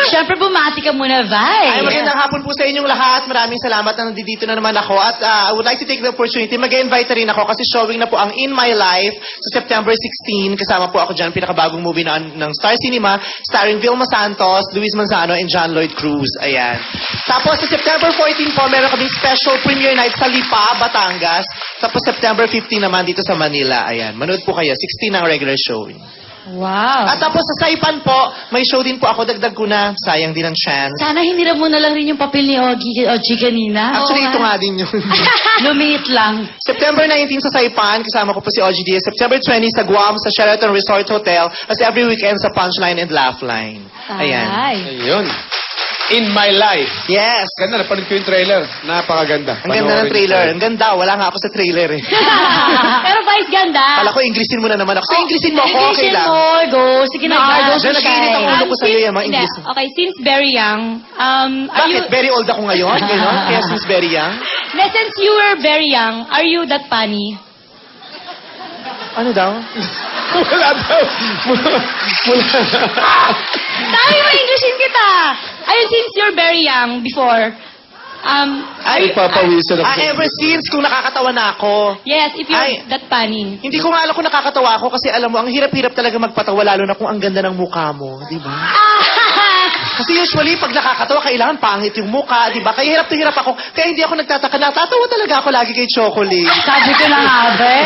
Siyempre, bumati ka muna, Vi. Ay, magandang hapon po sa inyong lahat. Maraming salamat na nandito na naman ako. At I would like to take the opportunity, mag-invite rin ako kasi showing na po ang In My Life sa September 16. Kasama po ako dyan, pinakabagong movie ng Star Cinema, starring Vilma Santos, Luis Manzano, and John Lloyd Cruz. Ayan. Tapos sa September 14 po, meron kaming special premiere night sa Lipa, Batangas. Tapos September 15 naman dito sa Manila. Ayan. Manood po kayo. 16 ang regular showing. Wow. At tapos sa Saipan po, may show din po ako. Dagdag ko na. Sayang din ang chance. Sana hiniram mo na lang rin yung papel ni Ogie kanina. Actually, Oo, ito nga din yun. Lumiit lang. September 19 sa Saipan, kasama ko po si OG Diaz. September 20 sa Guam, sa Sheraton Resort Hotel. As every weekend sa Punchline and Laughline. Ayan. Ay. Ayun. In My Life. Yes. Ganda, napanood ko yung trailer. Napakaganda. Ang ganda ng trailer. Ang ganda. Wala nga ako sa trailer eh. Pero Vice, ganda. Kala ko Inglesin mo na naman ako. Sa Inglesin mo ako, okay Inglesin lang. mo, go. Sige na, go. Diyan nag-iinit ang ulo ko sa'yo yung mga Ingles. Okay, since very young, are Bakit? you... Very old ako ngayon? Ganon? Kaya since very young? Since you were very young, are you that funny? Ano daw? Wala daw. Sabi mo, Englishin kita! Ayun, since you're very young, before, Ay, papawisan ako. Ever since kung nakakatawa na ako. yes, if you're Ay. that funny. Hindi ko nga alam kung nakakatawa ako kasi alam mo, ang hirap-hirap talaga magpatawa lalo na kung ang ganda ng mukha mo. Di ba? Kasi usually, pag nakakatawa, kailangan pangit yung mukha, di ba? Kaya hirap to hirap ako. Kaya hindi ako nagtataka. Natatawa talaga ako lagi kay Chocolate. Sabi ko na nga, be.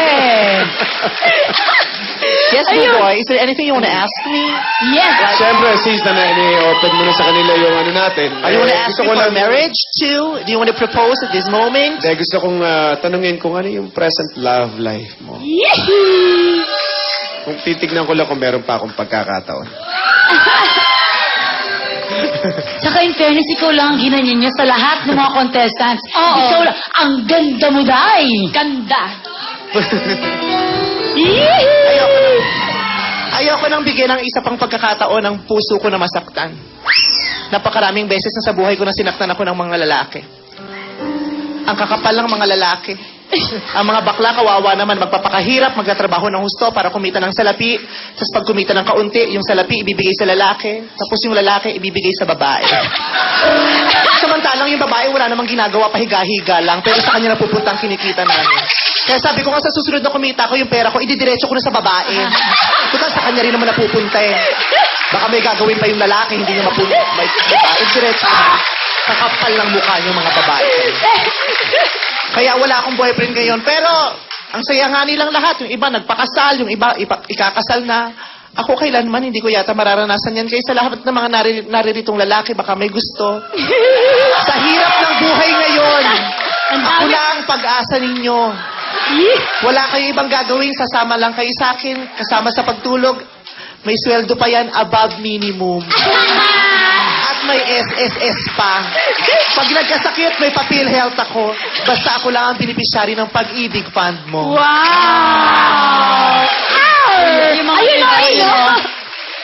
Yes, boy. Is there anything you want to ask me? Yes. Siyempre, since na ni-open mo na sa kanila yung ano natin. Are you want to ask gusto me ko for lang- marriage too? Do you want to propose at this moment? Hindi, gusto kong tanungin kung ano yung present love life mo. Kung titignan ko lang kung meron pa akong pagkakataon. Tsaka in fairness, ikaw lang ang ginanyan niya sa lahat ng mga contestants. Oo. Ikaw lang. Ang ganda mo, Day. Ganda. Ayoko nang bigyan ng isa pang pagkakataon ng puso ko na masaktan. Napakaraming beses na sa buhay ko na sinaktan ako ng mga lalaki. Ang kakapal ng mga lalaki. Ang mga bakla, kawawa naman, magpapakahirap, magtatrabaho ng husto para kumita ng salapi. Tapos pag kumita ng kaunti, yung salapi ibibigay sa lalaki. Tapos yung lalaki ibibigay sa babae. Samantalang yung babae wala namang ginagawa, pahiga-higa lang. Pero sa kanya napupunta ang kinikita namin. Kaya sabi ko nga sa susunod na kumita ko, yung pera ko, ididiretso ko na sa babae. Total, sa kanya rin naman napupunta eh. Baka may gagawin pa yung lalaki, hindi niya mapunta. May babae, diretso na. Kakapal ng mukha niyo mga babae. Kaya wala akong boyfriend ngayon. Pero, ang saya nga nilang lahat. Yung iba nagpakasal, yung iba ikakasal na. Ako kailanman, hindi ko yata mararanasan yan. Kaya sa lahat ng mga narirитong lalaki, baka may gusto. Sa hirap ng buhay ngayon, ako na ang pag-asa ninyo. Wala kayo ibang gagawin, sasama lang kayo sa akin, kasama sa pagtulog. May sweldo pa yan, above minimum. At may SSS pa. Pag nagkasakit, may pa-PhilHealth ako. Basta ako lang ang beneficiary ng pag-ibig fund mo. Wow! Yung mga Ayun, iba, ayun, no?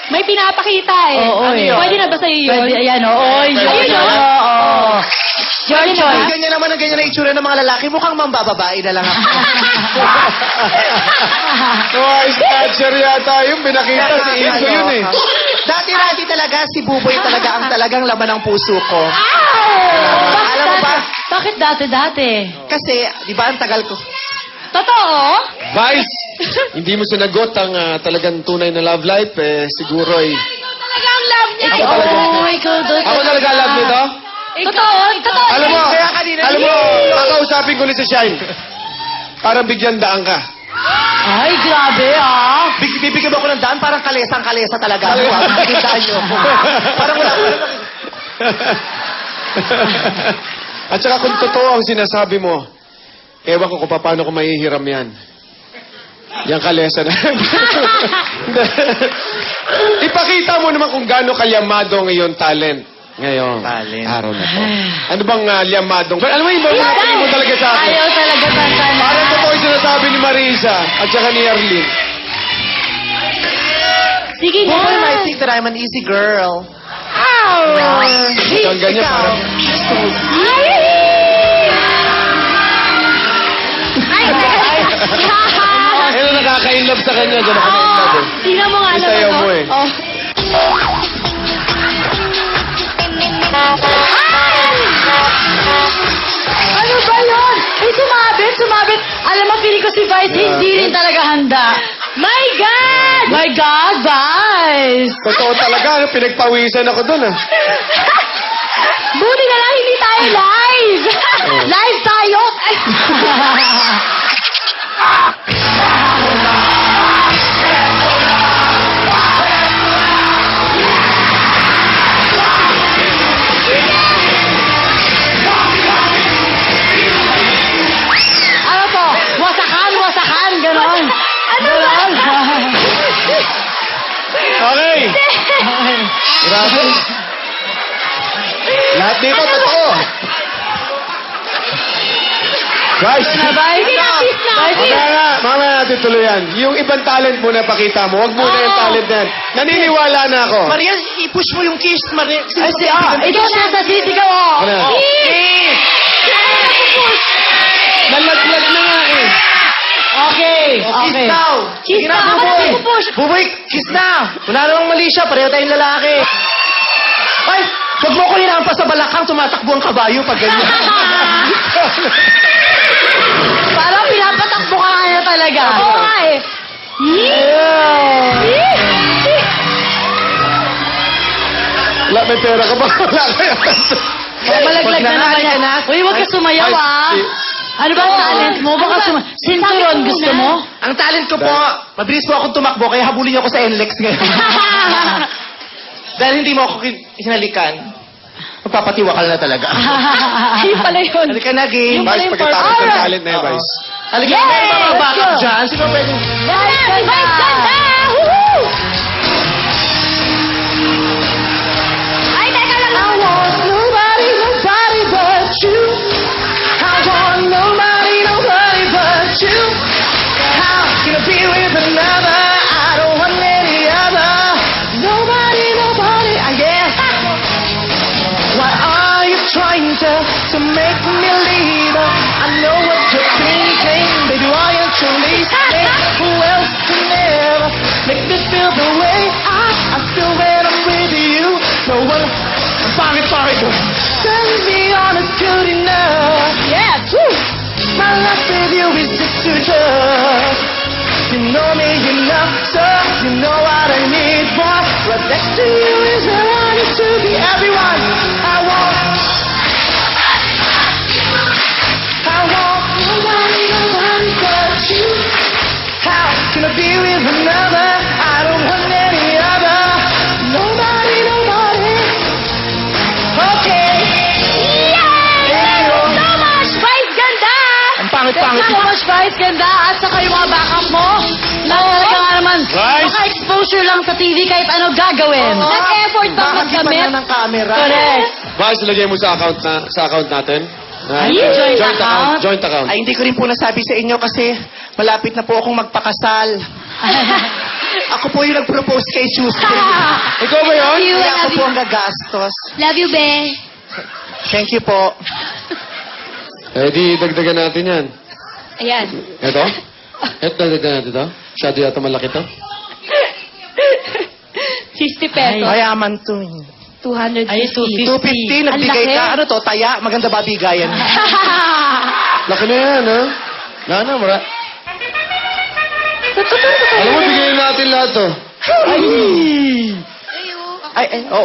May pinapakita eh. Oo, eh. Pwede na ba sa'yo yun? Pwede, ayan, oo. Ayun, Oo. Your choice. Ganyan naman ang ganyan na itsura ng mga lalaki. Mukhang mambababae na lang ako. Oh, snatcher yata yung pinakita si Ingo yun eh. Dati talaga, si Buboy talaga ang talagang laman ng puso ko. Alam mo ba? Bakit dati? Kasi, di ba ang tagal ko? Totoo? Vice, hindi mo sinagot ang talagang tunay na love life, siguro ay... Talaga ang love niya. Ako talaga. Ikaw doon. Ako talaga love nito? Totoo? Totoo? Alam mo, Kaya kanina, kakausapin ko ulit si Shine. Para bigyan daan ka. Ay, grabe ah. Bibigyan mo ako ng daan, parang kalesang-kalesa talaga. Makikindaan niyo ako. Parang wala ko. At saka kung totoo ang sinasabi mo, ewan ko kung paano ko mahihiram yan. Yang kalesa na. Ipakita mo naman kung gaano kayamado ang iyong talent. Ngayon, Talent. araw na to. Ano bang liyamadong? Alam mo yung mga mo talaga sa akin. Ayaw talaga tantan. Parang totoo yung sinasabi ni Marisa at saka ni Arlene. Sige na. Buboy might think that I'm an easy girl. Ang ganyan Ikaw. parang... Ano nakaka-inlove sa kanya? Diyan ako na-inlove eh. Tingnan mo nga Isayaw mo eh. Oh. Alam mo, feeling ko si Vice hindi rin talaga handa. My God! My God, Vice! Totoo talaga, pinagpawisan ako dun ah. Buti na lang hindi tayo live! Live tayo! Ano to? Wasakan, ganon. Ano ba? Okay. Grabe. Lahat dito totoo. Guys, Na, Vice? Sige na, kiss na. Vice, mamaya natin tuloy yan. Yung ibang talent muna pakita mo. Huwag muna yung talent na yan. Naniniwala na ako. Maria, i-push mo yung kiss, Maria. Ay, ito siya sa sisigaw, oh. Ano yan? Nalaglag na nga eh. Okay, Kiss okay. now. Kiss Sige na, ako Buboy. na pupush. Buboy, kiss na. Wala namang mali siya, pareho tayong lalaki. Ay, huwag mo ko hinampas sa balakang, tumatakbo ang kabayo pag ganyan. Parang pinapatakbo ka nga talaga. Oo nga eh. Wala, may pera ka ba? Wala kaya. Malaglag na naman yan. Uy, huwag ka sumayaw, ah. Ano ba ang talent mo? Baka sinturon gusto mo? Ang talent ko po, mabilis po akong tumakbo, kaya habulin niyo ako sa NLEX ngayon. Dahil hindi mo ako hinalikan, magpapatiwakal na talaga. Yun pala yun. Halika na, game. Vice, pagkatapos ng talent na yun, Oo. Vice. Halika na, may mga let's backup go. dyan. Sino pwede? Vice, Vice ganda! Woohoo! Ay, teka lang. I want nobody but you. I want nobody but you. How can I be with another? I don't want any other. Nobody, yeah. Why are you trying to make me leave? I know what you're thinking, baby. Why aren't you listening? Who else can ever make me feel the way I feel when I'm with you? No one. Sorry. Tell me honest, good enough. Yes! Woo! My life with you is just too tough. You know me enough, so you know what I need, boy. Right next to you is where I need to be. Everyone, I want nobody but you. How can I be with another? I don't want any other. Nobody. Okay. Yay! So much! Vice ganda! Ang pangit-pangit. So much, Vice, ganda. At saka yung mga backup mo. Talaga nga naman, Vice. maka-exposure lang sa TV kahit ano gagawin. Nag-effort pa Bakit magdamit. pa na ng camera? Correct. Vice, lagay mo sa account natin. Ay, joint account? Joint account. Ay, hindi ko rin po nasabi sa inyo kasi malapit na po akong magpakasal. Ako po yung nag-propose kay Tuesday. Ikaw ba yun? Kaya ako po ang gagastos. Love you, be. Thank you po. Eh, di dagdagan natin yan. Ayan. Ito? Ito, dagdagan natin ito? Masyado yata malaki to? 50 pesos. Mayaman to. 250. Ay, 250, nagbigay Ang laki. ka. Ano to, taya? Maganda ba bigayan? Laki na yan, ha? Wala na, Alam mo, bigayin natin lahat to.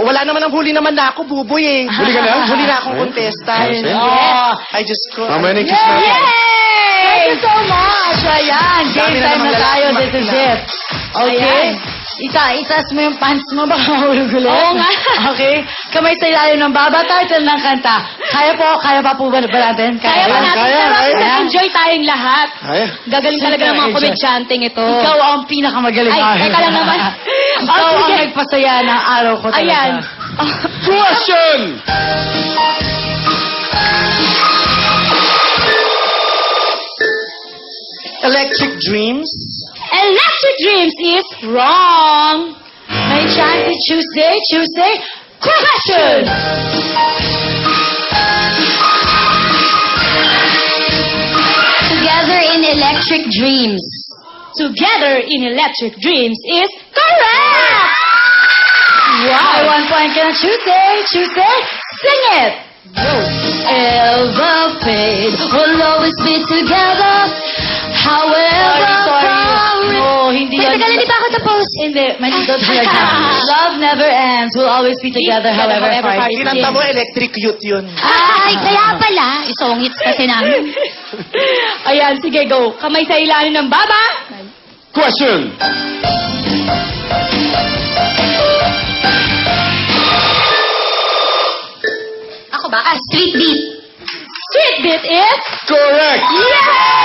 Wala naman ang huli naman na ako, buboy eh. Huli ka na? Huli na akong contestant. Yes, yes. Oh. Ay, Diyos ko. Mamaya na yung kiss natin. Yay! Thank you so much. Ayan, Dami game na time namang na tayo. lalaki This is makina. it. Okay. Itaas mo yung pants mo, baka mahulog ulit. Oo nga. Okay. Kamay sa ilalim ng baba, title ng kanta. Kaya pa po ba natin? Kaya ba natin? kaya, Pero kaya. enjoy tayong lahat. Ay, Gagaling talaga ng mga komedyanteng ito. Ikaw ang pinakamagaling. Ay, teka lang naman. Ikaw Oh, ang sige. nagpasaya ng araw ko talaga. Ayan. question! Electric Dreams? Electric Dreams is wrong. May chance si Tuesday. Question! Together in Electric Dreams. Together in Electric Dreams is correct! Wow. 1 point ka na, Tuesday. Sing it! Ever fade, we'll always be together. However, Sorry. No, hindi Teka, yan. tagal, hindi pa ako tapos. Hindi, manito talaga. Love never ends. We'll always be together, however hard it Kinanta mo, is. electric youth yun. Ay, kaya pala. Isongits kasi namin. Ayan, sige, go. Kamay sa ilalim ng baba. Question! Ako ba? Street beat. Street beat is... Correct! Yes!